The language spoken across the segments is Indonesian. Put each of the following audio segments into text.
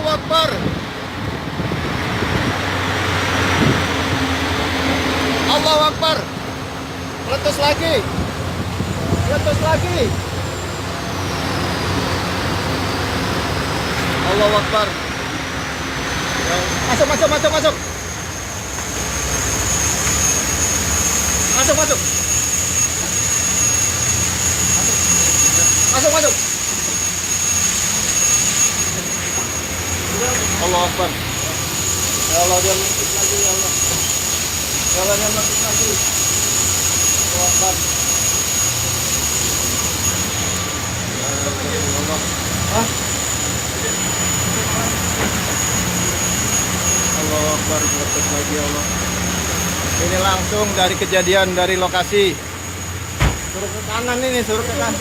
Allahu Akbar. Allahu Akbar. Meletus lagi. Meletus lagi. Allahu Akbar. Masuk, masuk, masuk, masuk. Masuk, masuk. Masuk, masuk. Allahu Akbar. Ya Allah, dia meletus lagi, ya Allah. Ya Allah, dia meletus lagi. Allahu Akbar. Ya Allah. Hah? Allahu Akbar, meletus lagi, ya Allah. Ini langsung dari kejadian, dari lokasi. Suruh ke kanan ini, suruh ke kanan.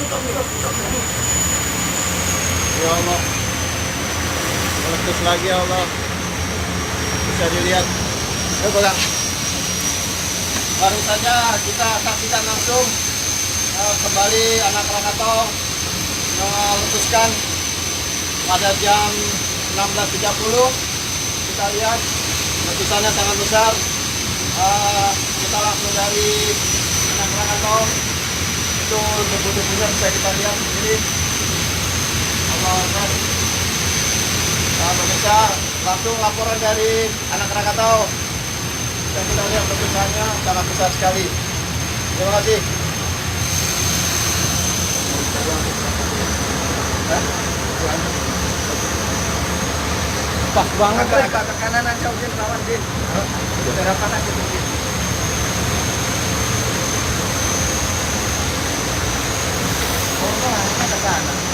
Ya Allah. Meletus lagi, ya Allah. Bisa dilihat. Ayo pegang. Baru saja kita saksikan langsung kembali anak Krakatau meletuskan pada jam 16.30. Kita lihat letusannya sangat besar. Kita langsung dari anak Krakatau, itu debu-debunya bisa kita lihat sendiri. Allah Akbar. Pemirsa, langsung laporan dari anak Krakatau. Dan kita lihat letusannya sangat besar sekali. Terima kasih. Pas banget, Agak ke kanan aja, Udin, kawan, Din. Berapa aja, Udin? Oh, ke kanan.